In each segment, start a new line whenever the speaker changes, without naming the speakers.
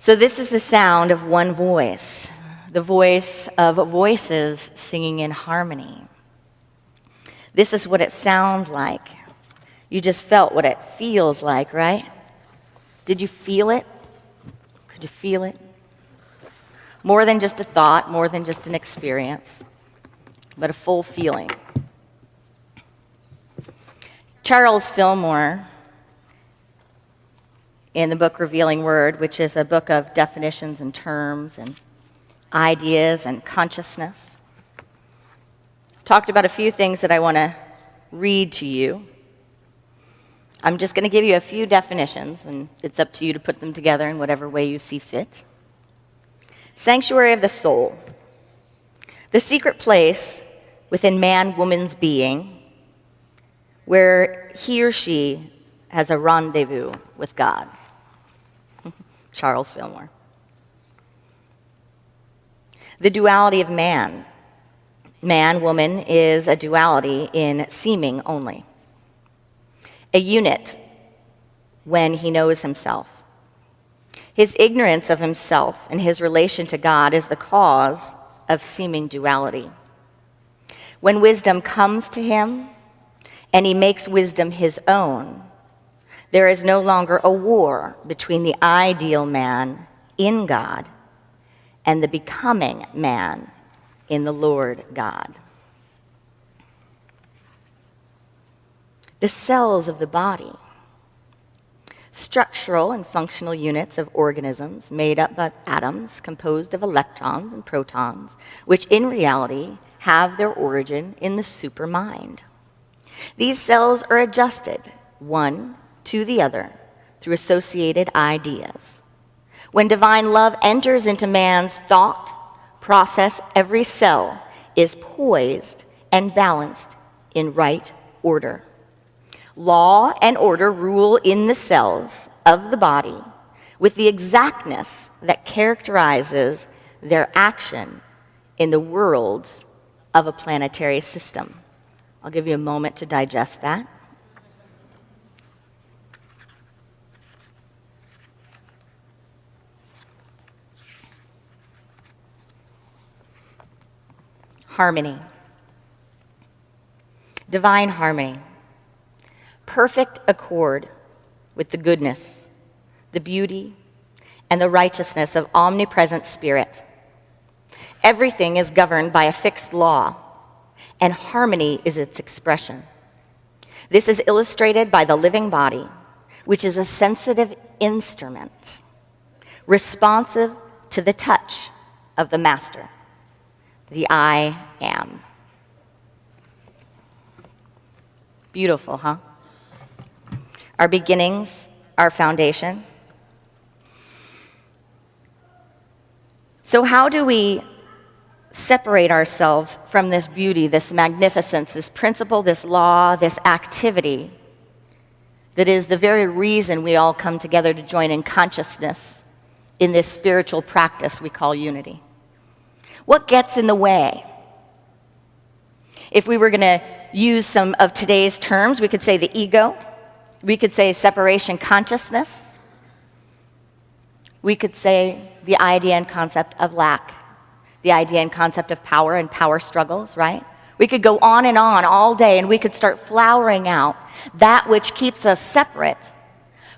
So this is the sound of one voice, the voice of voices singing in harmony. This is what it sounds like. You just felt what it feels like, right? Did you feel it? Could you feel it? More than just a thought, more than just an experience, but a full feeling. Charles Fillmore, in the book Revealing Word, which is a book of definitions and terms and ideas and consciousness, talked about a few things that I want to read to you. I'm just going to give you a few definitions, and it's up to you to put them together in whatever way you see fit. Sanctuary of the soul. The secret place within man-woman's being where he or she has a rendezvous with God. Charles Fillmore. The duality of man. Man, woman is a duality in seeming only. A unit when he knows himself. His ignorance of himself and his relation to God is the cause of seeming duality. When wisdom comes to him and he makes wisdom his own, there is no longer a war between the ideal man in God and the becoming man in the Lord God. The cells of the body. Structural and functional units of organisms made up of atoms composed of electrons and protons, which in reality have their origin in the supermind. These cells are adjusted, one to the other, through associated ideas. When divine love enters into man's thought process, every cell is poised and balanced in right order. Law and order rule in the cells of the body with the exactness that characterizes their action in the worlds of a planetary system. I'll give you a moment to digest that. Harmony. Divine harmony. Perfect accord with the goodness, the beauty, and the righteousness of omnipresent spirit. Everything is governed by a fixed law, and harmony is its expression. This is illustrated by the living body, which is a sensitive instrument, responsive to the touch of the master, the I am. Beautiful, huh? Our beginnings, our foundation. So how do we separate ourselves from this beauty, this magnificence, this principle, this law, this activity that is the very reason we all come together to join in consciousness in this spiritual practice we call unity? What gets in the way? If we were going to use some of today's terms, we could say the ego. We could say separation consciousness. We could say the idea and concept of lack, the idea and concept of power and power struggles, right? We could go on and on all day, and we could start flowering out that which keeps us separate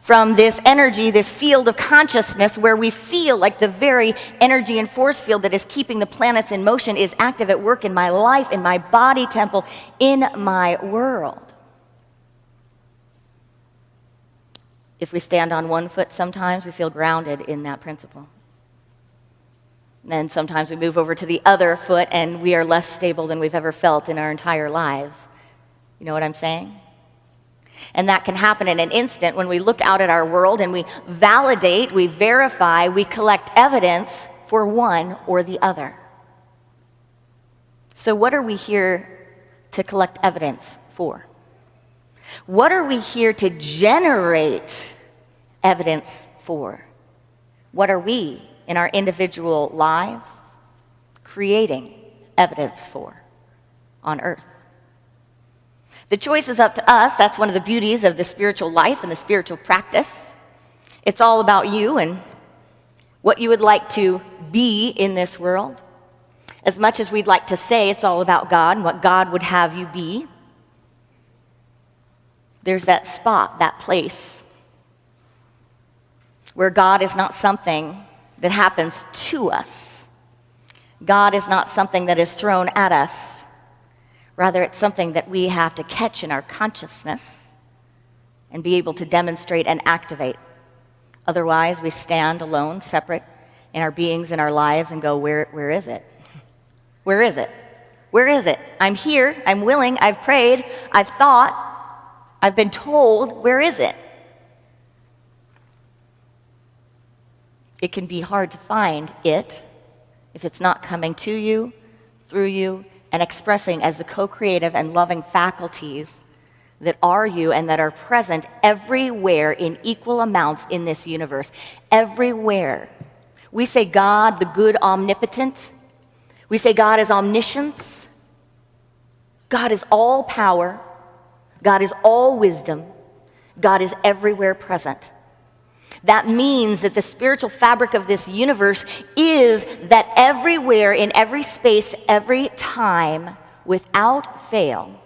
from this energy, this field of consciousness where we feel like the very energy and force field that is keeping the planets in motion is active at work in my life, in my body temple, in my world. If we stand on one foot, sometimes we feel grounded in that principle. Then sometimes we move over to the other foot and we are less stable than we've ever felt in our entire lives. You know what I'm saying? And that can happen in an instant when we look out at our world and we validate, we verify, we collect evidence for one or the other. So what are we here to collect evidence for? What are we here to generate evidence for? What are we in our individual lives creating evidence for on earth? The choice is up to us. That's one of the beauties of the spiritual life and the spiritual practice. It's all about you and what you would like to be in this world. As much as we'd like to say it's all about God and what God would have you be, there's that spot, that place, where God is not something that happens to us. God is not something that is thrown at us. Rather, it's something that we have to catch in our consciousness and be able to demonstrate and activate. Otherwise, we stand alone, separate in our beings, in our lives, and go, where is it? Where is it? Where is it? I'm here, I'm willing, I've prayed, I've thought, I've been told, where is it? It can be hard to find it if it's not coming to you, through you, and expressing as the co-creative and loving faculties that are you and that are present everywhere in equal amounts in this universe. Everywhere. We say God, the good omnipotent. We say God is omniscience. God is all power. God is all wisdom. God is everywhere present. That means that the spiritual fabric of this universe is that everywhere, in every space, every time, without fail,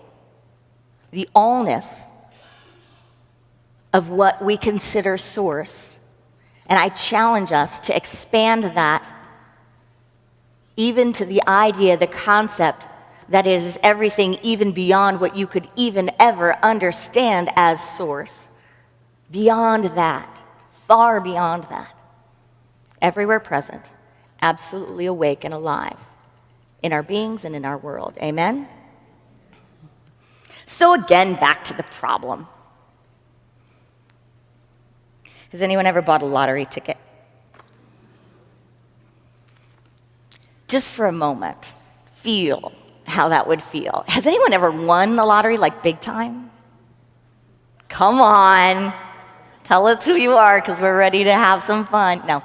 the allness of what we consider source. And I challenge us to expand that even to the idea, the concept that is everything even beyond what you could even ever understand as source. Beyond that. Far beyond that, everywhere present, absolutely awake and alive in our beings and in our world. Amen? So again, back to the problem. Has anyone ever bought a lottery ticket? Just for a moment, feel how that would feel. Has anyone ever won the lottery, like big time? Come on. Tell us who you are, because we're ready to have some fun. No.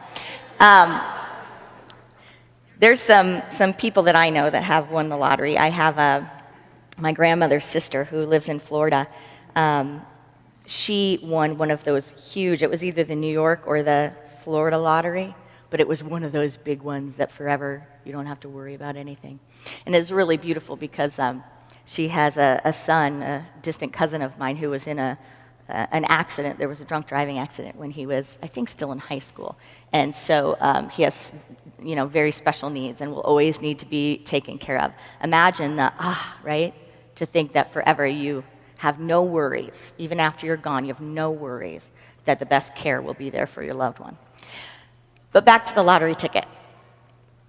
There's some people that I know that have won the lottery. I have my grandmother's sister who lives in Florida. She won one of those huge, it was either the New York or the Florida lottery, but it was one of those big ones that forever you don't have to worry about anything. And it's really beautiful because she has a son, a distant cousin of mine, who was in an accident. There was a drunk driving accident when he was, I think, still in high school. And so he has, very special needs and will always need to be taken care of. Imagine that, right? To think that forever you have no worries. Even after you're gone, you have no worries that the best care will be there for your loved one. But back to the lottery ticket.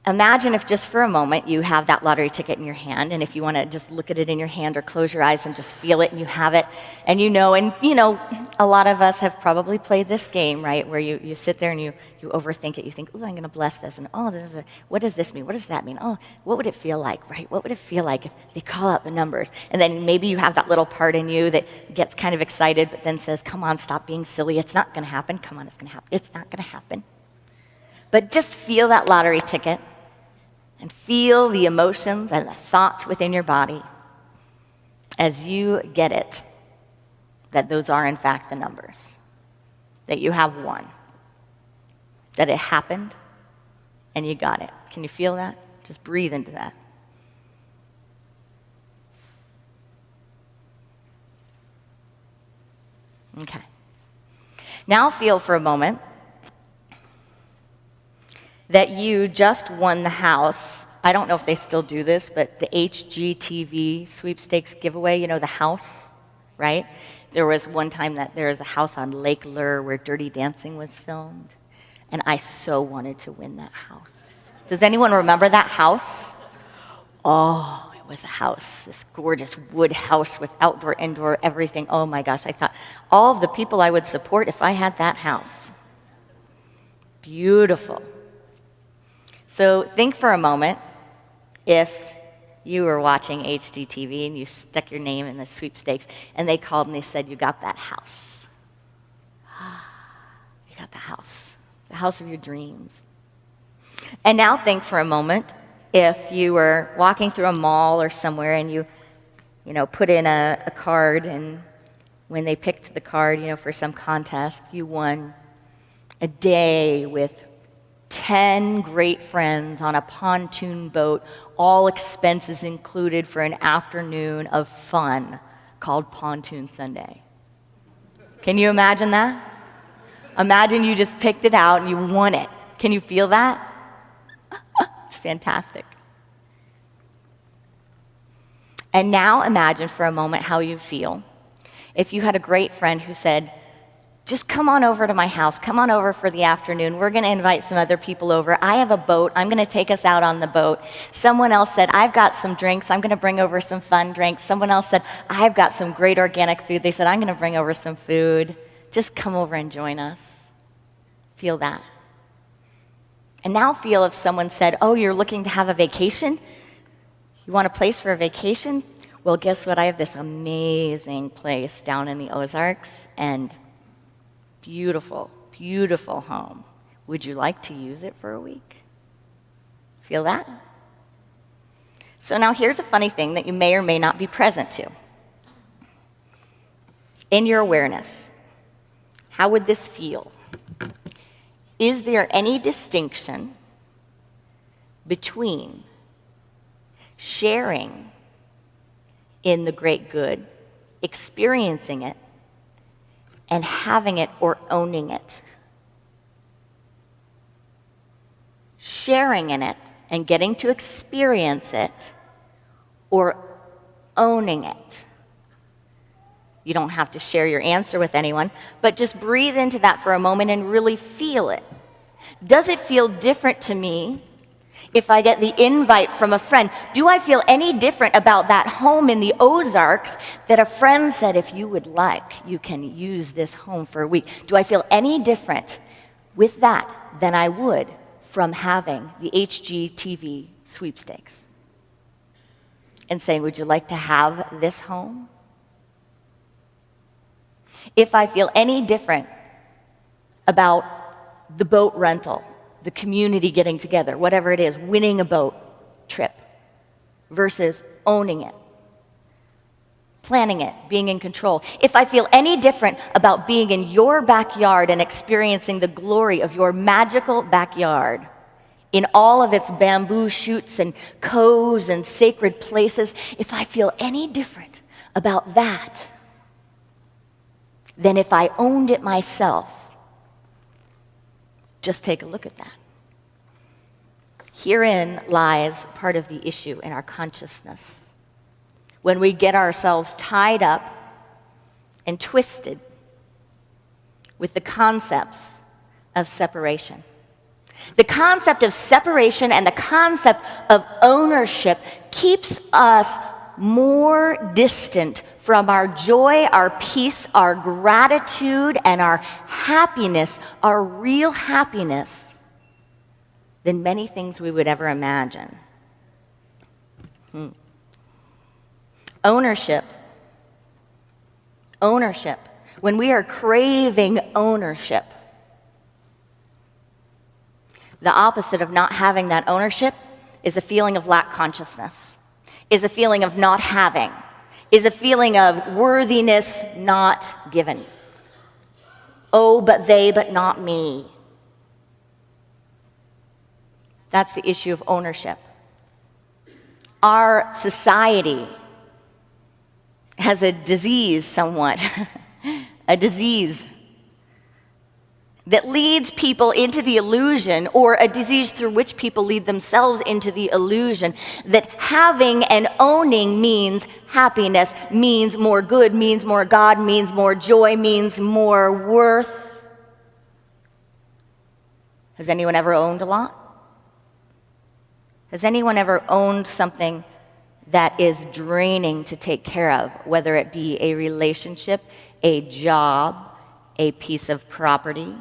Imagine if just for a moment you have that lottery ticket in your hand, and if you want to just look at it in your hand or close your eyes and just feel it and you have it, and a lot of us have probably played this game, right, where you sit there and you overthink it. You think, oh, I'm going to bless this, and what does this mean? What does that mean? Oh, what would it feel like, right? What would it feel like if they call out the numbers? And then maybe you have that little part in you that gets kind of excited, but then says, come on, stop being silly. It's not going to happen. Come on, it's going to happen. It's not going to happen. But just feel that lottery ticket. And feel the emotions and the thoughts within your body as you get it, that those are in fact the numbers, that you have won, that it happened and you got it. Can you feel that? Just breathe into that. Okay. Now feel for a moment that you just won the house. I don't know if they still do this, but the HGTV sweepstakes giveaway, the house, right? There was one time that there was a house on Lake Lure where Dirty Dancing was filmed, and I so wanted to win that house. Does anyone remember that house? Oh, it was a house, this gorgeous wood house with outdoor, indoor, everything. Oh my gosh, I thought all of the people I would support if I had that house. Beautiful. So think for a moment if you were watching HGTV and you stuck your name in the sweepstakes and they called and they said, you got that house. You got the house of your dreams. And now think for a moment if you were walking through a mall or somewhere and you put in a card, and when they picked the card, for some contest, you won a day with 10 great friends on a pontoon boat, all expenses included, for an afternoon of fun called Pontoon Sunday. Can you imagine that? Imagine you just picked it out and you won it. Can you feel that? It's fantastic. And now imagine for a moment how you feel if you had a great friend who said, just come on over to my house, come on over for the afternoon. We're going to invite some other people over. I have a boat. I'm going to take us out on the boat. Someone else said, I've got some drinks. I'm going to bring over some fun drinks. Someone else said, I've got some great organic food. They said, I'm going to bring over some food. Just come over and join us. Feel that. And now feel if someone said, oh, you're looking to have a vacation? You want a place for a vacation? Well, guess what? I have this amazing place down in the Ozarks, and beautiful, beautiful home. Would you like to use it for a week? Feel that? So now here's a funny thing that you may or may not be present to. In your awareness, how would this feel? Is there any distinction between sharing in the great good, experiencing it, and having it or owning it? Sharing in it and getting to experience it, or owning it? You don't have to share your answer with anyone, but just breathe into that for a moment and really feel it. Does it feel different to me if I get the invite from a friend? Do I feel any different about that home in the Ozarks that a friend said, if you would like, you can use this home for a week? Do I feel any different with that than I would from having the HGTV sweepstakes and saying, would you like to have this home? If I feel any different about the boat rental, the community getting together, whatever it is, winning a boat trip versus owning it, planning it, being in control. If I feel any different about being in your backyard and experiencing the glory of your magical backyard in all of its bamboo shoots and coves and sacred places, if I feel any different about that than if I owned it myself, just take a look at that. Herein lies part of the issue in our consciousness. When we get ourselves tied up and twisted with the concepts of separation. The concept of separation and the concept of ownership keeps us more distant from our joy, our peace, our gratitude, and our happiness, our real happiness, than many things we would ever imagine. Ownership. When we are craving ownership, the opposite of not having that ownership is a feeling of lack consciousness, is a feeling of not having, is a feeling of worthiness not given. Oh, but they, but not me. That's the issue of ownership. Our society has a disease somewhat, a disease that leads people into the illusion, or a disease through which people lead themselves into the illusion that having and owning means happiness, means more good, means more God, means more joy, means more worth. Has anyone ever owned a lot? Has anyone ever owned something that is draining to take care of, whether it be a relationship, a job, a piece of property?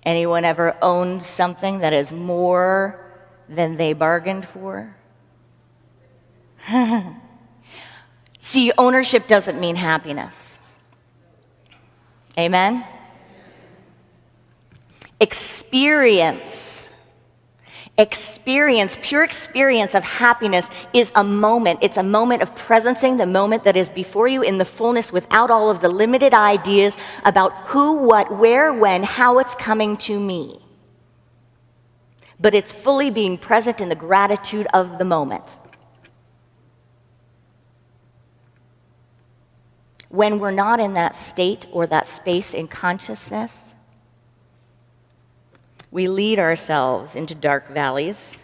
Anyone ever owned something that is more than they bargained for? See, ownership doesn't mean happiness. Amen? Pure experience of happiness is a moment. It's a moment of presencing the moment that is before you in the fullness, without all of the limited ideas about who, what, where, when, how it's coming to me. but it's fully being present in the gratitude of the moment. When we're not in that state or that space in consciousness, we lead ourselves into dark valleys.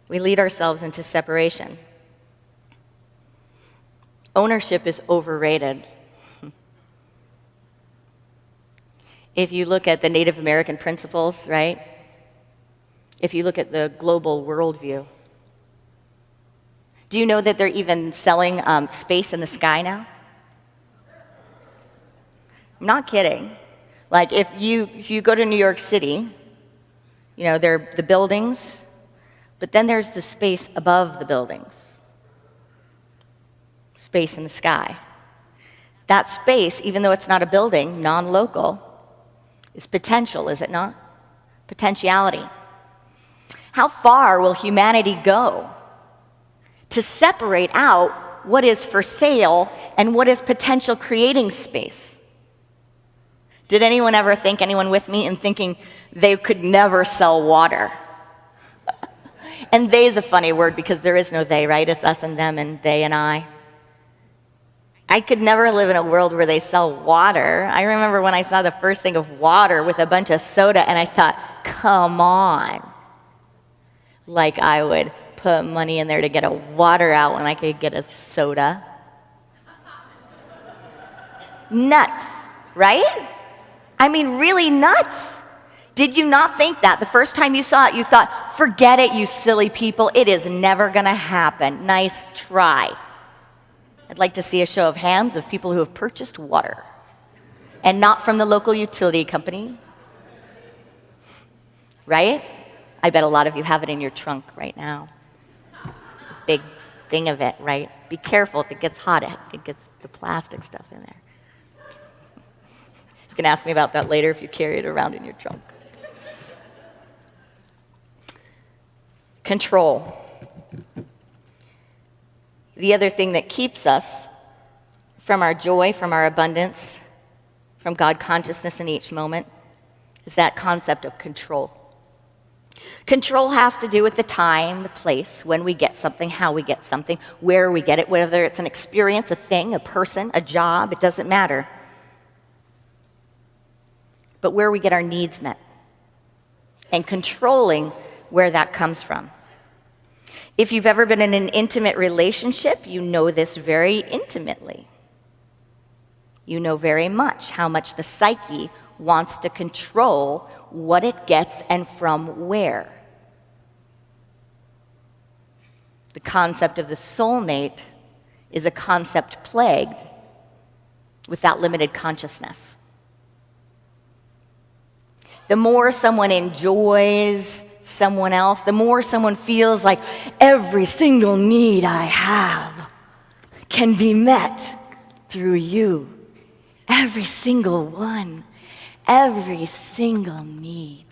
We lead ourselves into separation. Ownership is overrated. If you look at the Native American principles, right? If you look at the global worldview, do you know that they're even selling space in the sky now? I'm not kidding. Like if you go to New York City, you know, there are the buildings, but then there's the space above the buildings. Space in the sky. That space, even though it's not a building, non-local, is potential, is it not? Potentiality. How far will humanity go to separate out what is for sale and what is potential creating space? Did anyone ever think, anyone with me, in thinking they could never sell water? And they is a funny word because there is no they, right? It's us and them and they and I. I could never live in a world where they sell water. I remember when I saw the first thing of water with a bunch of soda, and I thought, come on. Like I would put money in there to get a water out when I could get a soda. Nuts, right? I mean, really nuts. Did you not think that? The first time you saw it, you thought, forget it, you silly people. It is never going to happen. Nice try. I'd like to see a show of hands of people who have purchased water and not from the local utility company. Right? I bet a lot of you have it in your trunk right now. Big thing of it, right? Be careful if it gets hot, it gets the plastic stuff in there. You can ask me about that later if you carry it around in your trunk. Control. The other thing that keeps us from our joy, from our abundance, from God consciousness in each moment is that concept of control. Control has to do with the time, the place, when we get something, how we get something, where we get it, whether it's an experience, a thing, a person, a job, it doesn't matter. But where we get our needs met and controlling where that comes from. If you've ever been in an intimate relationship, you know this very intimately. You know very much how much the psyche wants to control what it gets and from where. The concept of the soulmate is a concept plagued with that limited consciousness. The more someone enjoys someone else, the more someone feels like every single need I have can be met through you. Every single one, every single need.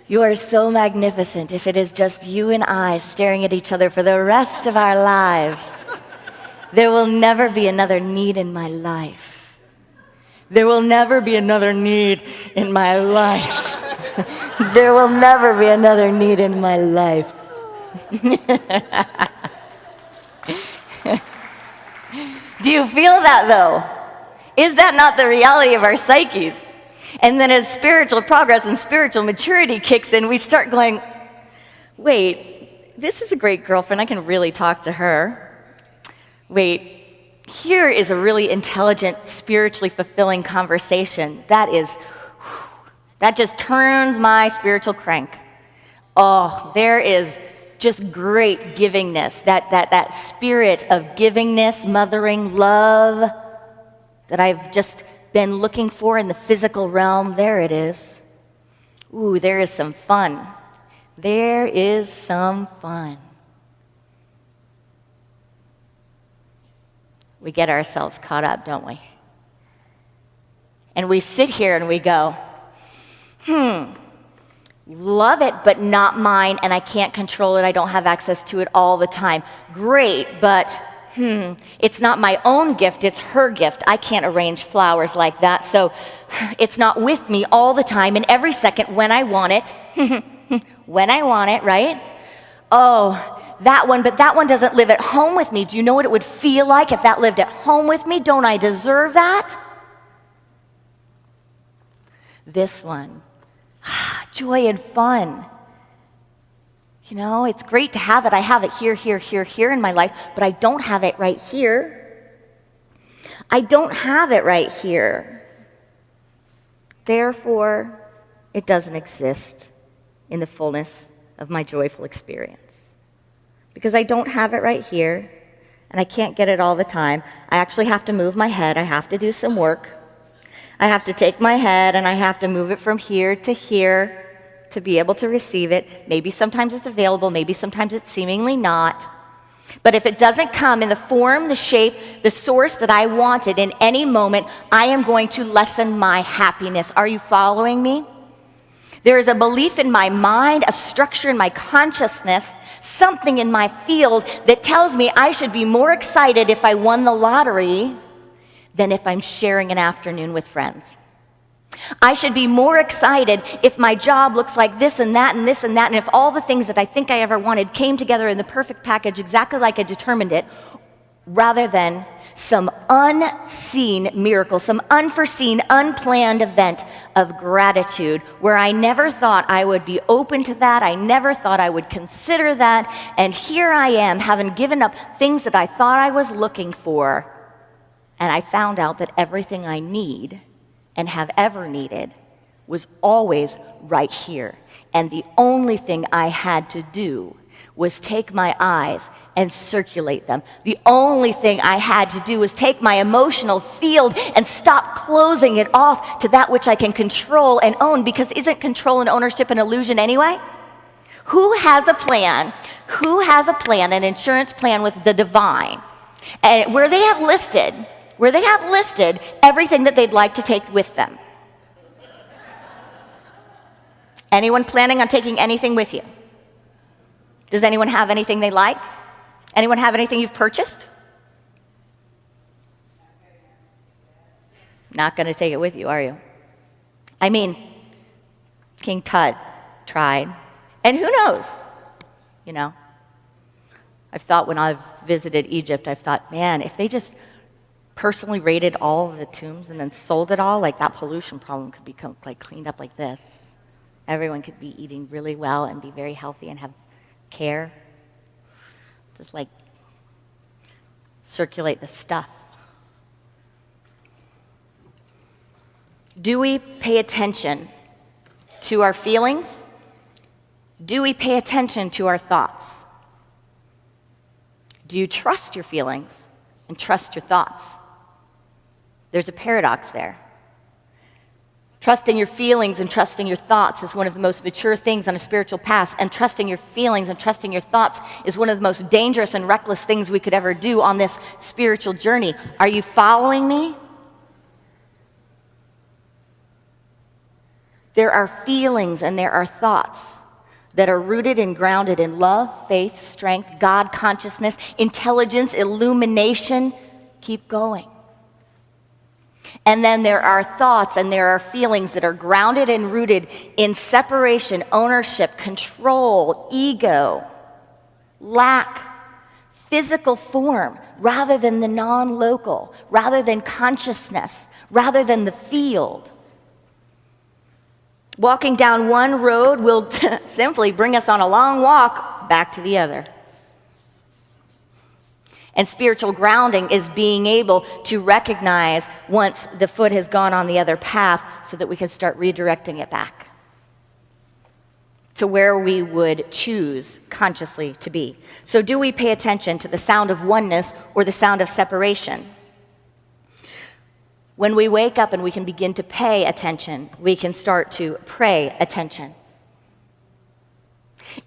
You are so magnificent if it is just you and I staring at each other for the rest of our lives. There will never be another need in my life. There will never be another need in my life. There will never be another need in my life. Do you feel that though? Is that not the reality of our psyches? And then as spiritual progress and spiritual maturity kicks in, we start going, wait, this is a great girlfriend. I can really talk to her. Wait, here is a really intelligent, spiritually fulfilling conversation. That just turns my spiritual crank. Oh, there is just great givingness, that spirit of givingness, mothering, love that I've just been looking for in the physical realm. There it is. Ooh, there is some fun. There is some fun. We get ourselves caught up, don't we? And we sit here and we go, love it, but not mine, and I can't control it. I don't have access to it all the time. Great, but it's not my own gift, it's her gift. I can't arrange flowers like that, so it's not with me all the time and every second when I want it. when I want it, right? Oh, that one, but that one doesn't live at home with me. Do you know what it would feel like if that lived at home with me? Don't I deserve that? This one, joy and fun. You know, it's great to have it. I have it here, here, here, here in my life, but I don't have it right here. I don't have it right here. Therefore, it doesn't exist in the fullness of my joyful experience. Because I don't have it right here, and I can't get it all the time. I actually have to move my head. I have to do some work. I have to take my head, and I have to move it from here to here to be able to receive it. Maybe sometimes it's available. Maybe sometimes it's seemingly not. But if it doesn't come in the form, the shape, the source that I wanted in any moment, I am going to lessen my happiness. Are you following me? There is a belief in my mind, a structure in my consciousness, something in my field that tells me I should be more excited if I won the lottery than if I'm sharing an afternoon with friends. I should be more excited if my job looks like this and that and this and that, and if all the things that I think I ever wanted came together in the perfect package exactly like I determined it, rather than some unseen miracle, some unforeseen, unplanned event of gratitude where I never thought I would be open to that, I never thought I would consider that, and here I am having given up things that I thought I was looking for, and I found out that everything I need and have ever needed was always right here. And the only thing I had to do was take my eyes and circulate them. The only thing I had to do was take my emotional field and stop closing it off to that which I can control and own, because isn't control and ownership an illusion anyway? Who has a plan? Who has a plan, an insurance plan with the divine, and where they have listed everything that they'd like to take with them? Anyone planning on taking anything with you? Does anyone have anything they like? Anyone have anything you've purchased? Not going to take it with you, are you? I mean, King Tut tried, and who knows? You know, I've thought when I've visited Egypt, I've thought, man, if they just personally raided all of the tombs and then sold it all, like that pollution problem could become like cleaned up like this. Everyone could be eating really well and be very healthy and have care. Just like circulate the stuff. Do we pay attention to our feelings? Do we pay attention to our thoughts? Do you trust your feelings and trust your thoughts? There's a paradox there. Trusting your feelings and trusting your thoughts is one of the most mature things on a spiritual path, and trusting your feelings and trusting your thoughts is one of the most dangerous and reckless things we could ever do on this spiritual journey. Are you following me? There are feelings and there are thoughts that are rooted and grounded in love, faith, strength, God consciousness, intelligence, illumination. Keep going. And then there are thoughts and there are feelings that are grounded and rooted in separation, ownership, control, ego, lack, physical form, rather than the non-local, rather than consciousness, rather than the field. Walking down one road will simply bring us on a long walk back to the other. And spiritual grounding is being able to recognize once the foot has gone on the other path so that we can start redirecting it back to where we would choose consciously to be. So do we pay attention to the sound of oneness or the sound of separation? When we wake up and we can begin to pay attention, we can start to pray attention.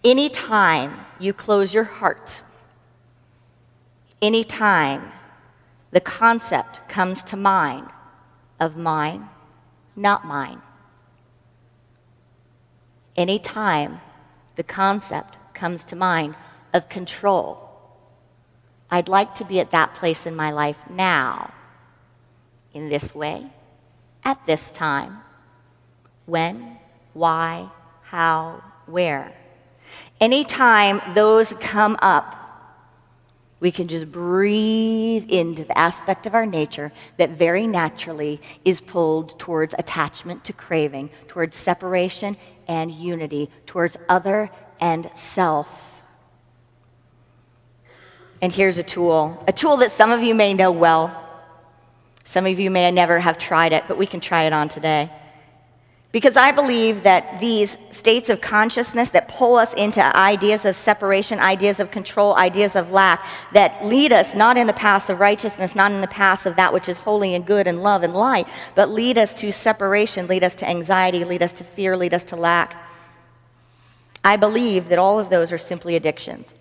Anytime you close your heart, anytime the concept comes to mind of mine, not mine. Anytime the concept comes to mind of control, I'd like to be at that place in my life now, in this way, at this time, when, why, how, where. Anytime those come up, we can just breathe into the aspect of our nature that very naturally is pulled towards attachment to craving, towards separation and unity, towards other and self. And here's a tool that some of you may know well. Some of you may never have tried it, but we can try it on today. Because I believe that these states of consciousness that pull us into ideas of separation, ideas of control, ideas of lack, that lead us not in the path of righteousness, not in the path of that which is holy and good and love and light, but lead us to separation, lead us to anxiety, lead us to fear, lead us to lack. I believe that all of those are simply addictions.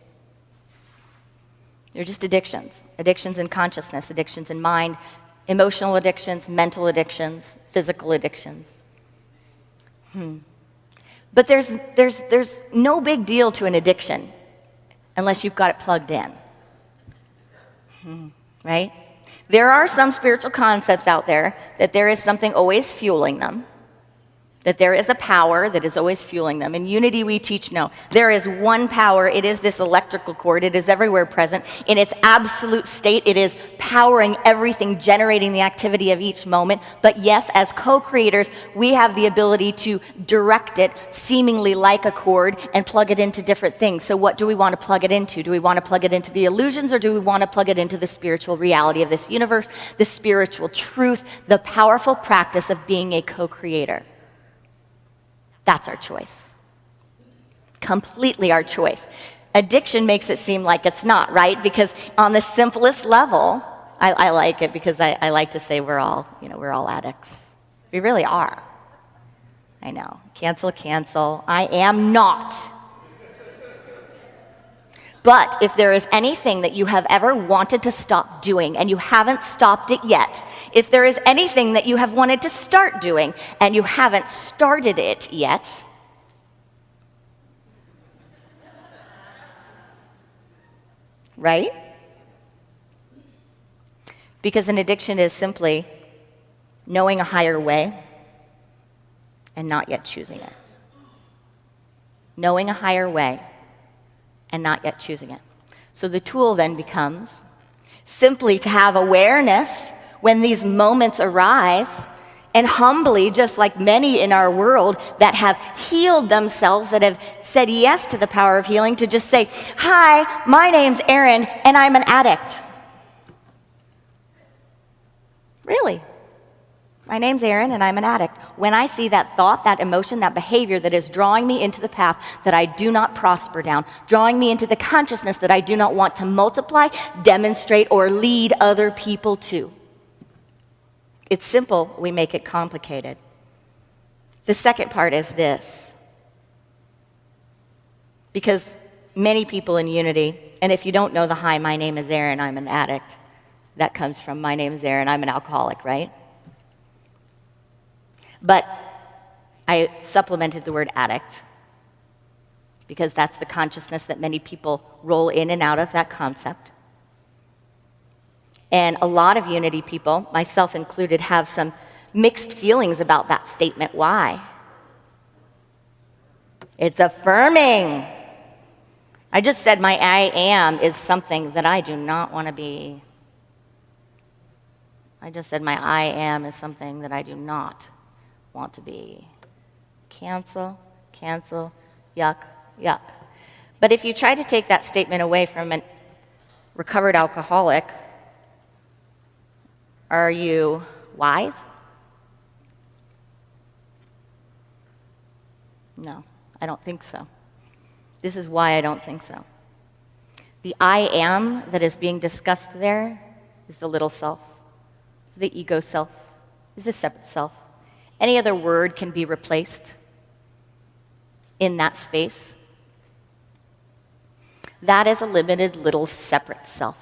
They're just addictions. Addictions in consciousness, addictions in mind, emotional addictions, mental addictions, physical addictions. But there's no big deal to an addiction unless you've got it plugged in. Right? There are some spiritual concepts out there that there is something always fueling them, that there is a power that is always fueling them. In Unity, we teach no. There is one power. It is this electrical cord. It is everywhere present. In its absolute state, it is powering everything, generating the activity of each moment. But yes, as co-creators, we have the ability to direct it seemingly like a cord and plug it into different things. So what do we want to plug it into? Do we want to plug it into the illusions, or do we want to plug it into the spiritual reality of this universe, the spiritual truth, the powerful practice of being a co-creator? That's our choice. Completely our choice. Addiction makes it seem like it's not, right? Because on the simplest level, I like it because I like to say we're all addicts. We really are. I know. Cancel. I am not. But if there is anything that you have ever wanted to stop doing and you haven't stopped it yet, if there is anything that you have wanted to start doing and you haven't started it yet, right? Because an addiction is simply knowing a higher way and not yet choosing it. Knowing a higher way and not yet choosing it. So the tool then becomes simply to have awareness when these moments arise, and humbly, just like many in our world that have healed themselves, that have said yes to the power of healing, to just say, "Hi, my name's Erin, and I'm an addict." Really? My name's Erin, and I'm an addict. When I see that thought, that emotion, that behavior that is drawing me into the path that I do not prosper down, drawing me into the consciousness that I do not want to multiply, demonstrate, or lead other people to. It's simple, we make it complicated. The second part is this. Because many people in Unity, and if you don't know the "Hi, my name is Erin, I'm an addict," that comes from "My name is Erin, I'm an alcoholic," right? But I supplemented the word addict because that's the consciousness that many people roll in and out of that concept. And a lot of Unity people, myself included, have some mixed feelings about that statement. Why? It's affirming. I just said my I am is something that I do not want to be. I just said my I am is something that I do not want to be. Cancel, yuck. But if you try to take that statement away from a recovered alcoholic, are you wise? No, I don't think so. This is why I don't think so. The I am that is being discussed there is the little self, the ego self, is the separate self. Any other word can be replaced in that space. That is a limited little separate self.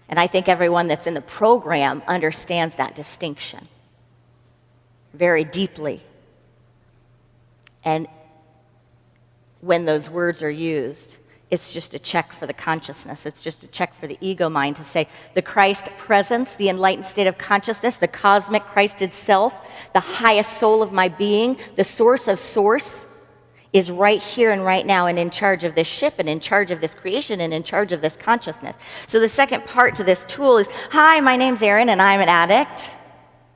And I think everyone that's in the program understands that distinction very deeply. And when those words are used, it's just a check for the consciousness. It's just a check for the ego mind to say the Christ presence, the enlightened state of consciousness, the cosmic Christ itself, the highest soul of my being, the source of source, is right here and right now and in charge of this ship and in charge of this creation and in charge of this consciousness. So the second part to this tool is, hi, my name's Erin and I'm an addict.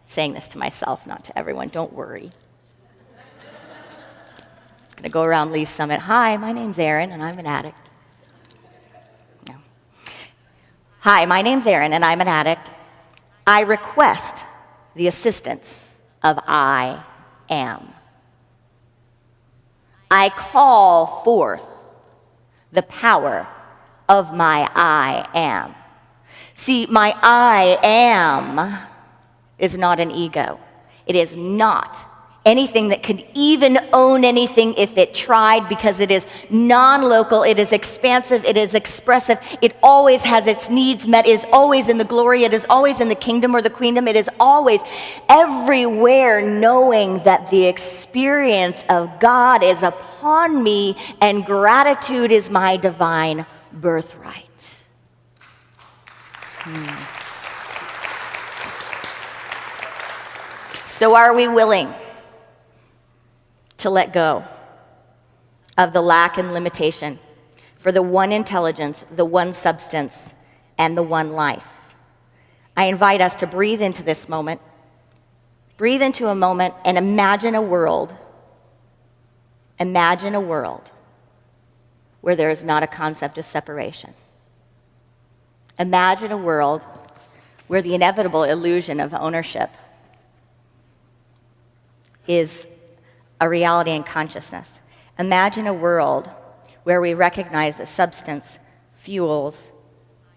Saying this to myself, not to everyone, don't worry. I'm going to go around Lee's Summit, hi, my name's Erin and I'm an addict. No. Hi, my name's Erin and I'm an addict. I request the assistance of I am. I call forth the power of my I am. See, my I am is not an ego. It is not anything that could even own anything if it tried, because it is non-local, it is expansive, it is expressive, it always has its needs met, it is always in the glory, it is always in the kingdom or the queendom, it is always everywhere, knowing that the experience of God is upon me and gratitude is my divine birthright. So are we willing to let go of the lack and limitation for the one intelligence, the one substance, and the one life? I invite us to breathe into this moment. Breathe into a moment and imagine a world. Imagine a world where there is not a concept of separation. Imagine a world where the inevitable illusion of ownership is a reality in consciousness. Imagine a world where we recognize that substance fuels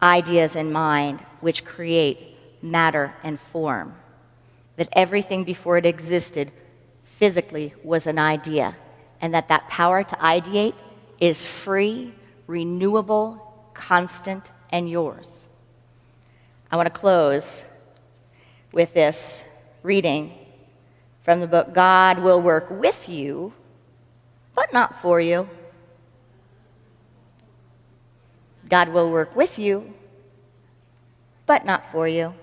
ideas in mind which create matter and form, that everything before it existed physically was an idea, and that power to ideate is free, renewable, constant, and yours. I want to close with this reading from the book, God Will Work With You, but Not For You. God will work with you, but not for you.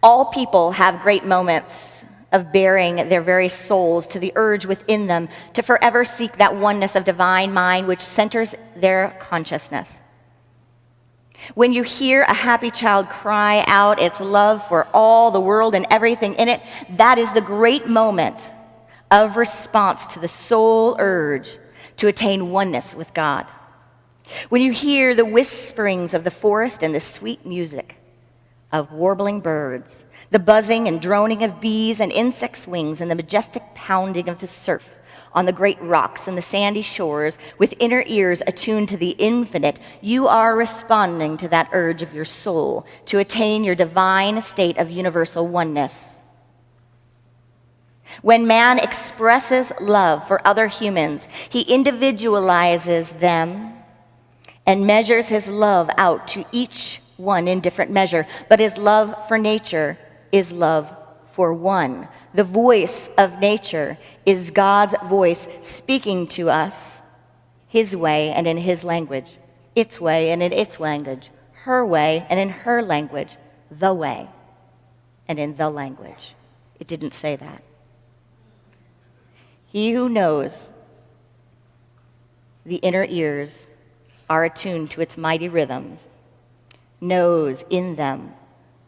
All people have great moments of bearing their very souls to the urge within them to forever seek that oneness of divine mind which centers their consciousness. When you hear a happy child cry out its love for all the world and everything in it, that is the great moment of response to the soul urge to attain oneness with God. When you hear the whisperings of the forest and the sweet music of warbling birds, the buzzing and droning of bees and insects' wings, and the majestic pounding of the surf on the great rocks and the sandy shores, with inner ears attuned to the infinite, you are responding to that urge of your soul to attain your divine state of universal oneness. When man expresses love for other humans, he individualizes them and measures his love out to each one in different measure. But his love for nature is love for one. The voice of nature is God's voice speaking to us his way and in his language, its way and in its language, her way and in her language, the way and in the language. It didn't say that. He who knows the inner ears are attuned to its mighty rhythms, knows in them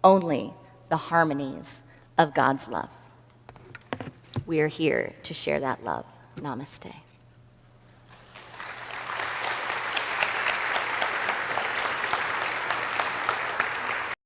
only the harmonies of God's love. We are here to share that love. Namaste.